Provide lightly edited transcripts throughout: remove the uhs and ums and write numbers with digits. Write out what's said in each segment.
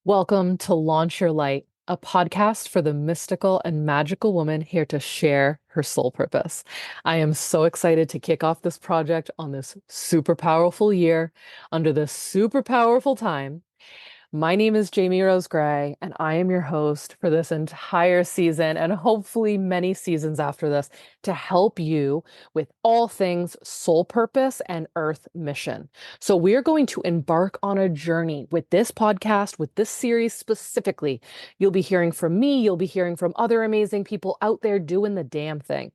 Welcome to Launch Your Light, a podcast for the mystical and magical woman here to share her soul purpose. I am so excited to kick off this project on this super powerful year under this super powerful time. My name is Jayme Rose Gray, and I am your host for this entire season and hopefully many seasons after this to help you with all things soul purpose and earth mission. So, we're going to embark on a journey with this podcast, with this series specifically. You'll be hearing from me, you'll be hearing from other amazing people out there doing the damn thing.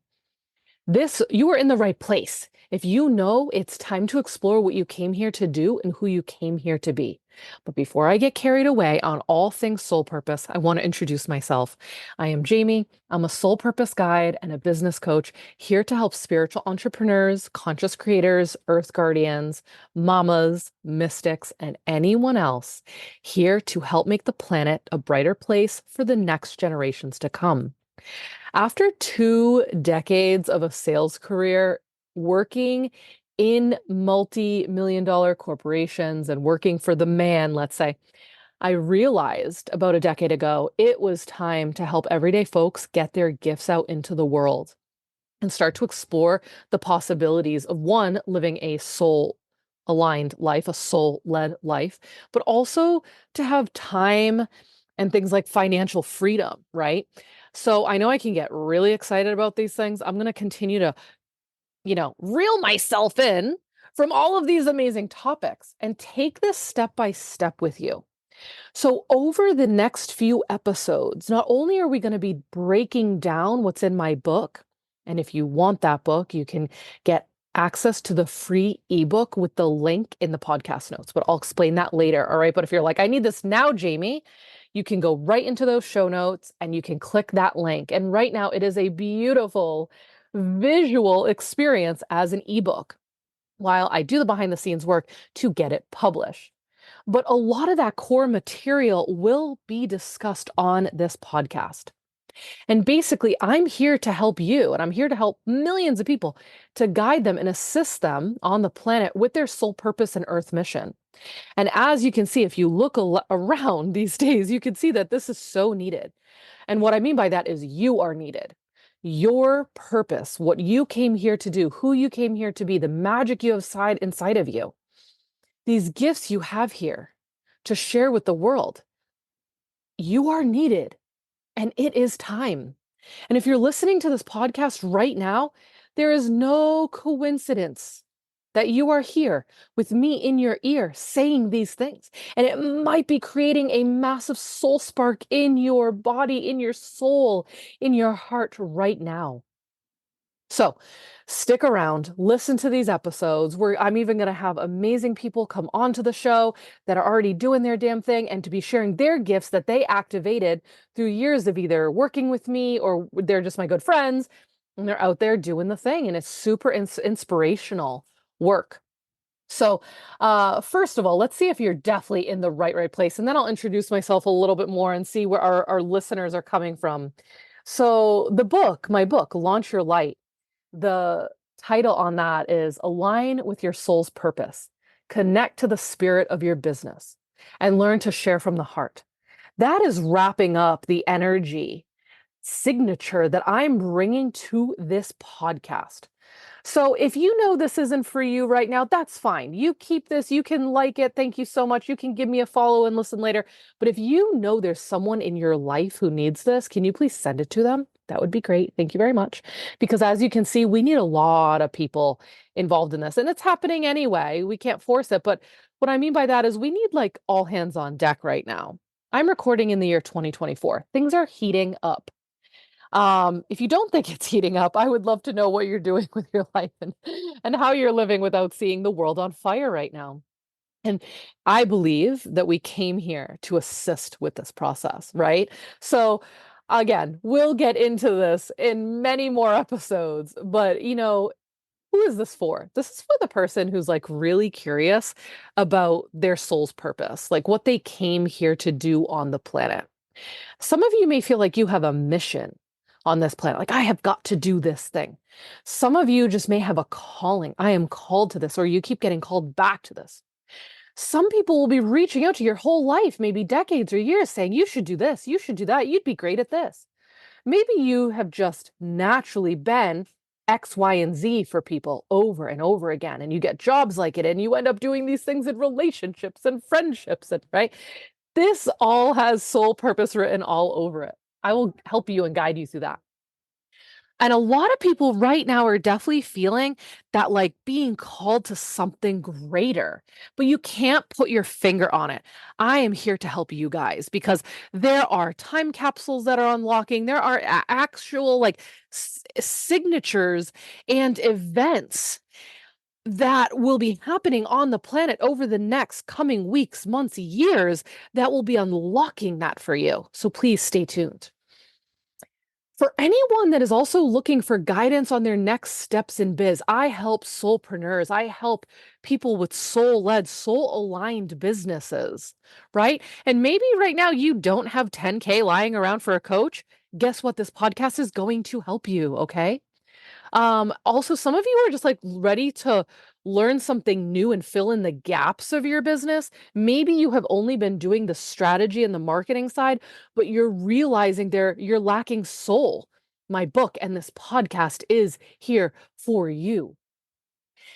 You are in the right place. If you know it's time to explore what you came here to do and who you came here to be. But before I get carried away on all things soul purpose, I want to introduce myself. I am Jayme. I'm a soul purpose guide and a business coach here to help spiritual entrepreneurs, conscious creators, earth guardians, mamas, mystics, and anyone else here to help make the planet a brighter place for the next generations to come. After 2 decades of a sales career working in multi-million dollar corporations and working for the man, let's say, I realized about a decade ago it was time to help everyday folks get their gifts out into the world and start to explore the possibilities of one, living a soul aligned life, a soul led life, but also to have time and things like financial freedom, right? So I know I can get really excited about these things. I'm going to continue to, reel myself in from all of these amazing topics and take this step by step with you. So, over the next few episodes, not only are we going to be breaking down what's in my book, and if you want that book, you can get access to the free ebook with the link in the podcast notes, but I'll explain that later. All right. But if you're like, I need this now, Jayme, you can go right into those show notes and you can click that link. And right now, it is a beautiful visual experience as an ebook while I do the behind the scenes work to get it published. But a lot of that core material will be discussed on this podcast. And basically, I'm here to help you, and I'm here to help millions of people to guide them and assist them on the planet with their soul purpose and earth mission. And as you can see, if you look around these days, you can see that this is so needed. And what I mean by that is you are needed. Your purpose, what you came here to do, who you came here to be, the magic you have inside of you, these gifts you have here to share with the world, you are needed and it is time. And if you're listening to this podcast right now, there is no coincidence that you are here with me in your ear saying these things. And it might be creating a massive soul spark in your body, in your soul, in your heart right now. So stick around, listen to these episodes where I'm even going to have amazing people come onto the show that are already doing their damn thing and to be sharing their gifts that they activated through years of either working with me or they're just my good friends and they're out there doing the thing. And it's super inspirational work. So, first of all, let's see if you're definitely in the right place. And then I'll introduce myself a little bit more and see where our listeners are coming from. So my book, Launch Your Light, the title on that is Align with Your Soul's Purpose, Connect to the Spirit of Your Business, and Learn to Share from the Heart. That is wrapping up the energy signature that I'm bringing to this podcast. So if you know this isn't for you right now, that's fine. You keep this, you can like it. Thank you so much. You can give me a follow and listen later. But if you know there's someone in your life who needs this, can you please send it to them? That would be great. Thank you very much. Because as you can see, we need a lot of people involved in this. And it's happening anyway. We can't force it. But what I mean by that is we need like all hands on deck right now. I'm recording in the year 2024. Things are heating up. If you don't think it's heating up, I would love to know what you're doing with your life and how you're living without seeing the world on fire right now. And I believe that we came here to assist with this process, right? So again, we'll get into this in many more episodes, but who is this for? This is for the person who's like really curious about their soul's purpose, like what they came here to do on the planet. Some of you may feel like you have a mission on this planet, like I have got to do this thing. Some of you just may have a calling. I am called to this, or you keep getting called back to this. Some people will be reaching out to your whole life, maybe decades or years, saying, you should do this, you should do that, you'd be great at this. Maybe you have just naturally been X, Y, and Z for people over and over again, and you get jobs like it, and you end up doing these things in relationships and friendships, and right? This all has soul purpose written all over it. I will help you and guide you through that. And a lot of people right now are definitely feeling that like being called to something greater, but you can't put your finger on it. I am here to help you guys because there are time capsules that are unlocking. There are actual like signatures and events that will be happening on the planet over the next coming weeks, months, years that will be unlocking that for you. So please stay tuned. For anyone that is also looking for guidance on their next steps in biz, I help soulpreneurs. I help people with soul-led, soul-aligned businesses, right? And maybe right now you don't have 10K lying around for a coach. Guess what? This podcast is going to help you, okay? Also, some of you are just like ready to learn something new and fill in the gaps of your business. Maybe you have only been doing the strategy and the marketing side, but you're realizing you're lacking soul. My book and this podcast is here for you.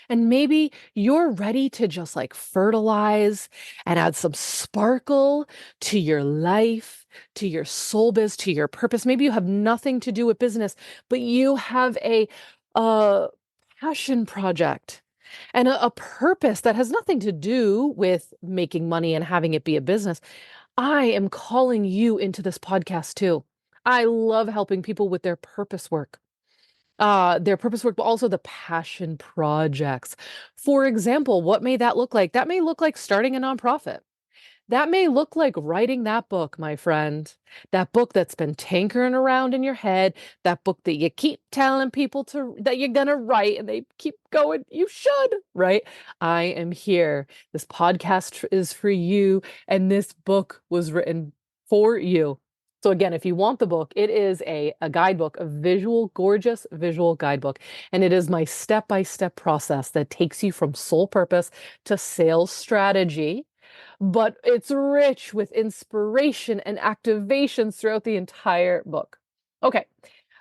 And maybe you're ready to just like fertilize and add some sparkle to your life, to your soul biz, to your purpose. Maybe you have nothing to do with business, but you have a passion project and a purpose that has nothing to do with making money and having it be a business. I am calling you into this podcast too. I love helping people with their purpose work, but also the passion projects. For example, what may that look like? That may look like starting a nonprofit. That may look like writing that book, my friend. That book that's been tinkering around in your head, that book that you keep telling people that you're gonna write and they keep going, you should, right? I am here. This podcast is for you, and this book was written for you. So again, if you want the book, it is a guidebook, a gorgeous visual guidebook. And it is my step-by-step process that takes you from soul purpose to sales strategy, but it's rich with inspiration and activations throughout the entire book. Okay.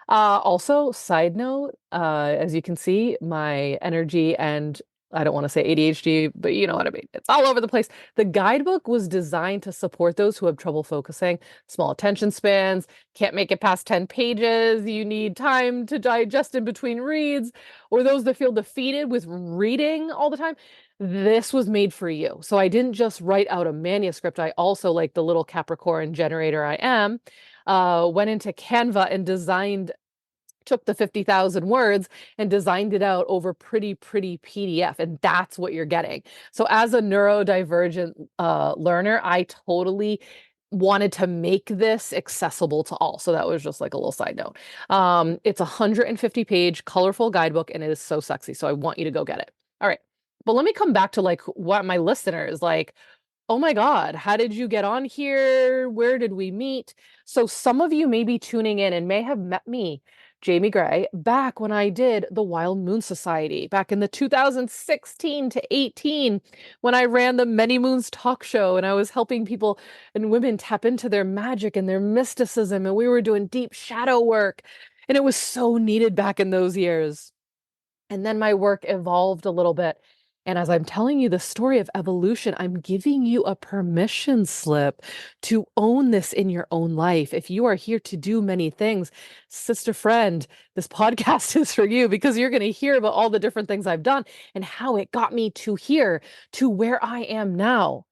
Also, side note, as you can see, my energy and I don't want to say ADHD, but you know what I mean. It's all over the place. The guidebook was designed to support those who have trouble focusing, small attention spans, can't make it past 10 pages, you need time to digest in between reads, or those that feel defeated with reading all the time. This was made for you. So I didn't just write out a manuscript. I also, like the little Capricorn generator I am, went into Canva and took the 50,000 words and designed it out over pretty PDF. And that's what you're getting. So as a neurodivergent learner, I totally wanted to make this accessible to all. So that was just like a little side note. It's a 150-page colorful guidebook and it is so sexy. So I want you to go get it. All right. But let me come back to like what my listeners like. Oh my God, how did you get on here? Where did we meet? So some of you may be tuning in and may have met me, Jayme Gray, back when I did the Wild Moon Society, back in the 2016 to 18, when I ran the Many Moons talk show and I was helping people and women tap into their magic and their mysticism, and we were doing deep shadow work. And it was so needed back in those years. And then my work evolved a little bit. And as I'm telling you the story of evolution, I'm giving you a permission slip to own this in your own life. If you are here to do many things, sister friend, this podcast is for you because you're going to hear about all the different things I've done and how it got me to here, to where I am now.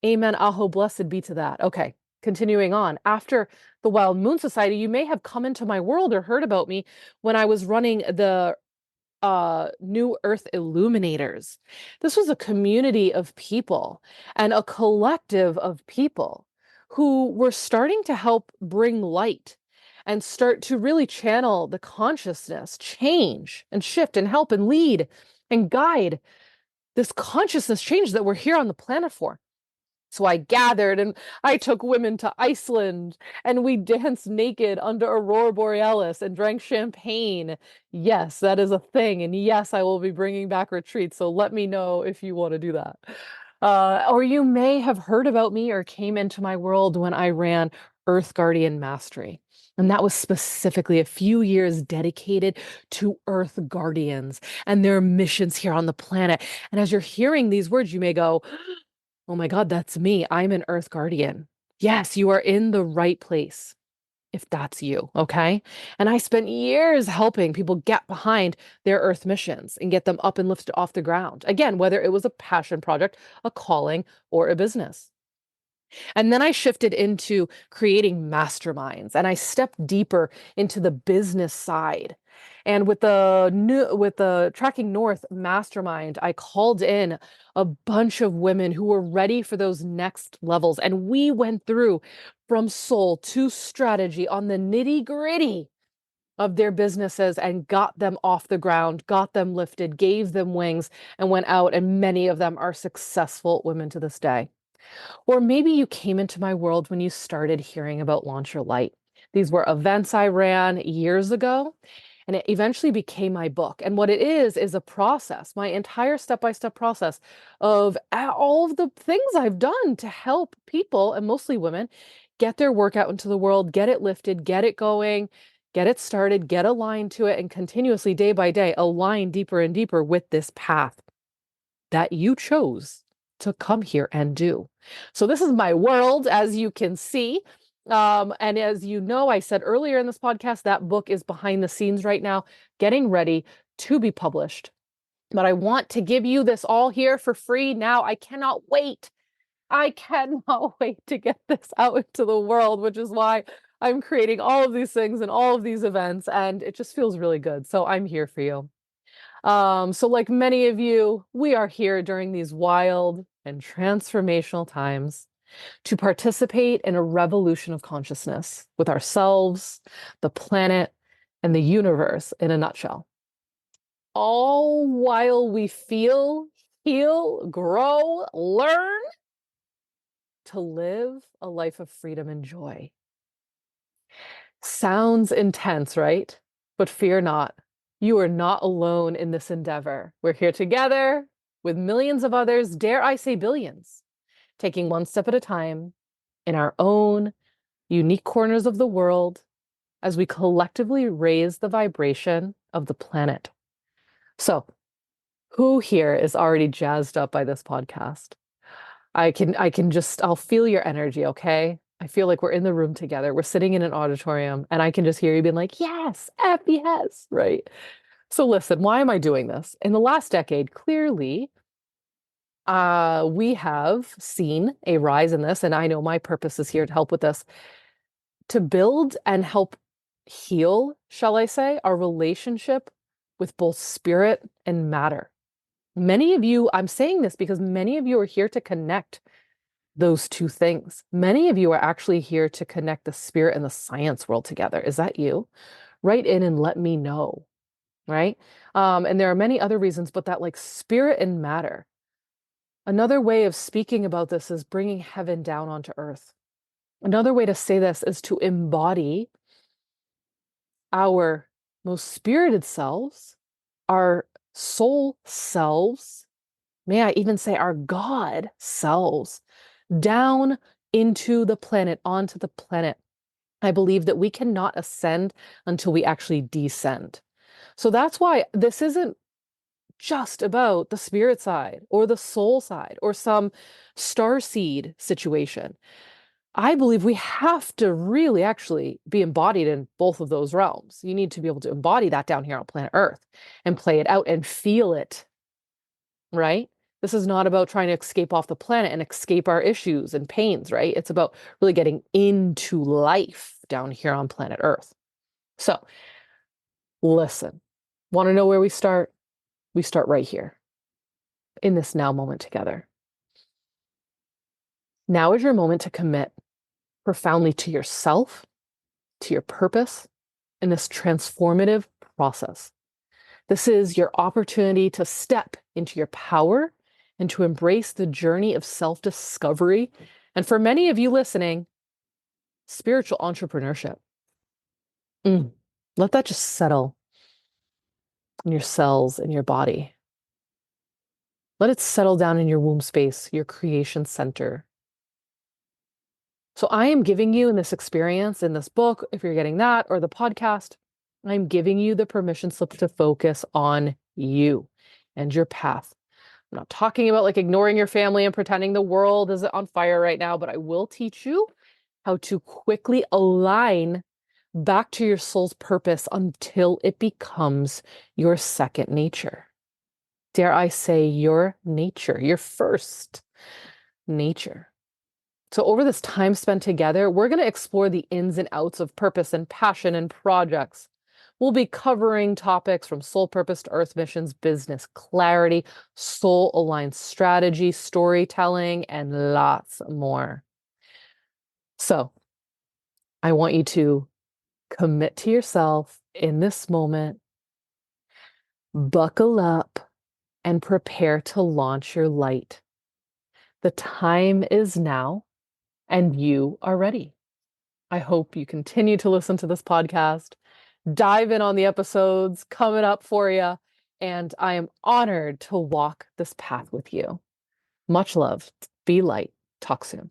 Amen. Aho, blessed be to that. Okay, continuing on. After the Wild Moon Society, you may have come into my world or heard about me when I was running the New Earth Illuminators. This was a community of people and a collective of people who were starting to help bring light and start to really channel the consciousness, change and shift and help and lead and guide this consciousness change that we're here on the planet for. So I gathered and I took women to Iceland and we danced naked under Aurora Borealis and drank champagne. Yes, that is a thing. And yes, I will be bringing back retreats. So let me know if you want to do that. Or you may have heard about me or came into my world when I ran Earth Guardian Mastery. And that was specifically a few years dedicated to Earth Guardians and their missions here on the planet. And as you're hearing these words, you may go, oh my God, that's me. I'm an Earth Guardian. Yes, you are in the right place if that's you, okay? And I spent years helping people get behind their Earth missions and get them up and lifted off the ground. Again, whether it was a passion project, a calling, or a business. And then I shifted into creating masterminds and I stepped deeper into the business side. And with the Tracking North mastermind, I called in a bunch of women who were ready for those next levels. And we went through from soul to strategy on the nitty-gritty of their businesses and got them off the ground, got them lifted, gave them wings, and went out. And many of them are successful women to this day. Or maybe you came into my world when you started hearing about Launch Your Light. These were events I ran years ago, and it eventually became my book. And what it is a process, my entire step-by-step process of all of the things I've done to help people, and mostly women, get their work out into the world, get it lifted, get it going, get it started, get aligned to it, and continuously, day by day, align deeper and deeper with this path that you chose to come here and do. So this is my world, as you can see. And as you know, I said earlier in this podcast, that book is behind the scenes right now, getting ready to be published. But I want to give you this all here for free now. I cannot wait. I cannot wait to get this out into the world, which is why I'm creating all of these things and all of these events, and it just feels really good. So I'm here for you. So like many of you, we are here during these wild and transformational times to participate in a revolution of consciousness with ourselves, the planet, and the universe in a nutshell. All while we feel, heal, grow, learn to live a life of freedom and joy. Sounds intense, right? But fear not. You are not alone in this endeavor. We're here together with millions of others, dare I say billions, taking one step at a time in our own unique corners of the world as we collectively raise the vibration of the planet. So, who here is already jazzed up by this podcast? I'll feel your energy, okay? I feel like we're in the room together. We're sitting in an auditorium and I can just hear you being like, yes, F yes, right? So listen, why am I doing this? In the last decade, clearly, we have seen a rise in this, and I know my purpose is here to help with this, to build and help heal, shall I say, our relationship with both spirit and matter. Many of you, I'm saying this because many of you are here to connect those two things. Many of you are actually here to connect the spirit and the science world together. Is that you? Write in and let me know, right? And there are many other reasons, but that like spirit and matter. Another way of speaking about this is bringing heaven down onto earth. Another way to say this is to embody our most spirited selves, our soul selves, may I even say our God selves, down into the planet, onto the planet. I believe that we cannot ascend until we actually descend. So that's why this isn't just about the spirit side or the soul side or some star seed situation. I believe we have to really actually be embodied in both of those realms. You need to be able to embody that down here on planet Earth and play it out and feel it, right? This is not about trying to escape off the planet and escape our issues and pains, right? It's about really getting into life down here on planet Earth. So, listen, want to know where we start? We start right here in this now moment together. Now is your moment to commit profoundly to yourself, to your purpose, in this transformative process. This is your opportunity to step into your power and to embrace the journey of self-discovery. And for many of you listening, spiritual entrepreneurship. Let that just settle in your cells, in your body. Let it settle down in your womb space, your creation center. So I am giving you in this experience, in this book, if you're getting that, or the podcast, I'm giving you the permission slip to focus on you and your path. I'm not talking about like ignoring your family and pretending the world is on fire right now, but I will teach you how to quickly align back to your soul's purpose until it becomes your second nature. Dare I say your nature, your first nature. So over this time spent together, we're going to explore the ins and outs of purpose and passion and projects. We'll be covering topics from soul purpose to earth missions, business clarity, soul aligned strategy, storytelling, and lots more. So I want you to commit to yourself in this moment, buckle up, and prepare to launch your light. The time is now, and you are ready. I hope you continue to listen to this podcast, dive in on the episodes coming up for you, and I am honored to walk this path with you. Much love. Be light. Talk soon.